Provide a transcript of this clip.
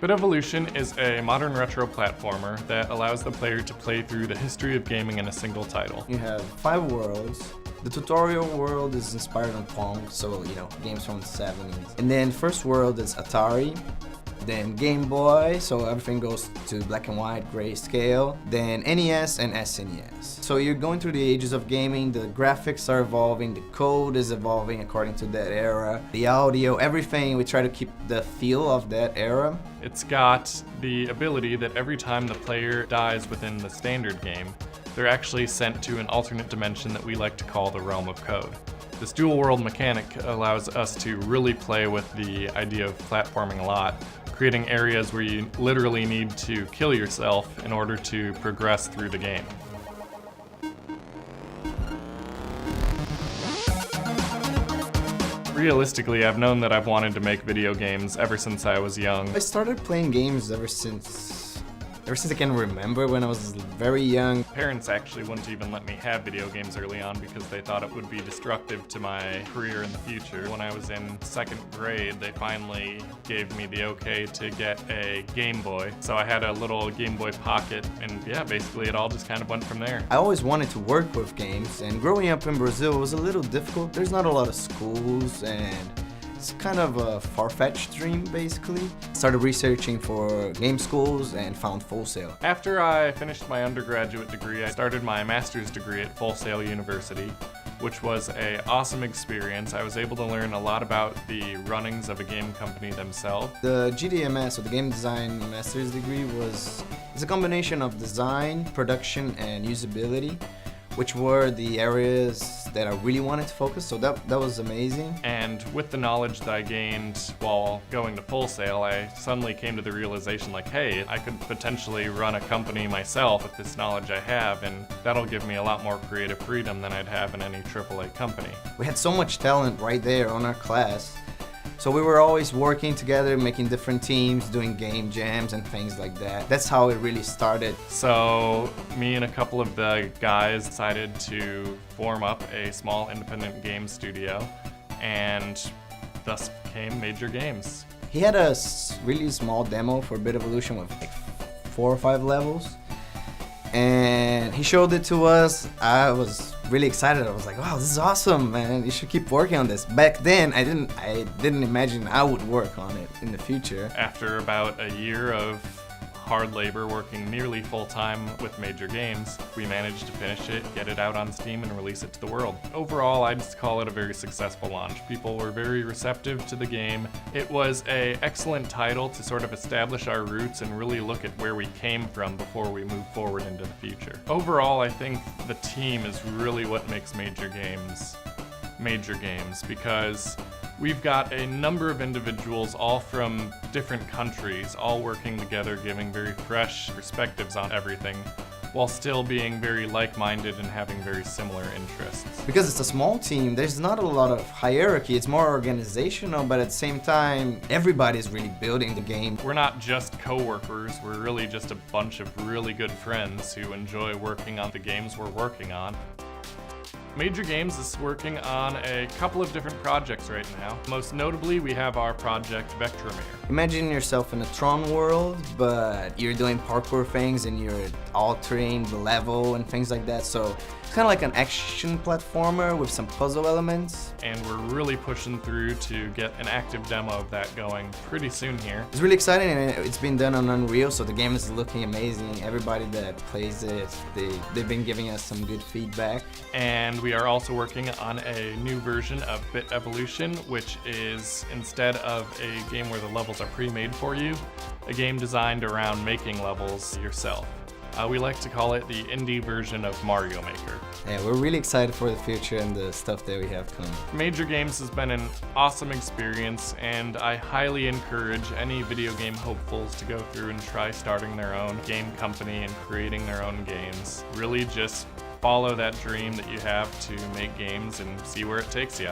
BiT Evolution is a modern retro platformer that allows the player to play through the history of gaming in a single title. You have 5 worlds. The tutorial world is inspired on Pong, so games from the 70s. And then first world is Atari. Then Game Boy, so everything goes to black and white, grayscale. Then NES and SNES. So you're going through the ages of gaming, the graphics are evolving, the code is evolving according to that era. The audio, everything, we try to keep the feel of that era. It's got the ability that every time the player dies within the standard game, they're actually sent to an alternate dimension that we like to call the realm of code. This dual world mechanic allows us to really play with the idea of platforming a lot, creating areas where you literally need to kill yourself in order to progress through the game. Realistically, I've known that I've wanted to make video games ever since I was young. I started playing games ever since I can remember, when I was very young. Parents actually wouldn't even let me have video games early on because they thought it would be destructive to my career in the future. When I was in 2nd grade, they finally gave me the okay to get a Game Boy. So I had a little Game Boy Pocket, and yeah, basically it all just kind of went from there. I always wanted to work with games, and growing up in Brazil was a little difficult. There's not a lot of schools, and it's kind of a far-fetched dream, basically. Started researching for game schools and found Full Sail. After I finished my undergraduate degree, I started my master's degree at Full Sail University, which was an awesome experience. I was able to learn a lot about the runnings of a game company themselves. The GDMS, or the Game Design Master's degree, it's a combination of design, production, and usability, which were the areas that I really wanted to focus, so that was amazing. And with the knowledge that I gained while going to Full Sail, I suddenly came to the realization like, hey, I could potentially run a company myself with this knowledge I have, and that'll give me a lot more creative freedom than I'd have in any AAA company. We had so much talent right there on our class. So we were always working together, making different teams, doing game jams and things like that. That's how it really started. So me and a couple of the guys decided to form up a small independent game studio, and thus became Major Games. He had a really small demo for BiT Evolution with like 4 or 5 levels, and he showed it to us. I was really excited. I was like, wow, this is awesome, man. You should keep working on this. Back then, I didn't imagine I would work on it in the future. After about a year of hard labor working nearly full-time with Major Games, we managed to finish it, get it out on Steam, and release it to the world. Overall, I'd call it a very successful launch. People were very receptive to the game. It was an excellent title to sort of establish our roots and really look at where we came from before we move forward into the future. Overall, I think the team is really what makes Major Games, because we've got a number of individuals, all from different countries, all working together, giving very fresh perspectives on everything, while still being very like-minded and having very similar interests. Because it's a small team, there's not a lot of hierarchy. It's more organizational, but at the same time, everybody's really building the game. We're not just co-workers, we're really just a bunch of really good friends who enjoy working on the games we're working on. Major Games is working on a couple of different projects right now. Most notably, we have our project Vectromere. Imagine yourself in a Tron world, but you're doing parkour things and you're altering the level and things like that. So it's kind of like an action platformer with some puzzle elements. And we're really pushing through to get an active demo of that going pretty soon here. It's really exciting, and it's been done on Unreal, so the game is looking amazing. Everybody that plays it, they've been giving us some good feedback. And we are also working on a new version of BiT Evolution, which is, instead of a game where the levels are pre-made for you, a game designed around making levels yourself. We like to call it the indie version of Mario Maker. Yeah, we're really excited for the future and the stuff that we have coming. Major Games has been an awesome experience, and I highly encourage any video game hopefuls to go through and try starting their own game company and creating their own games. Really just follow that dream that you have to make games and see where it takes you.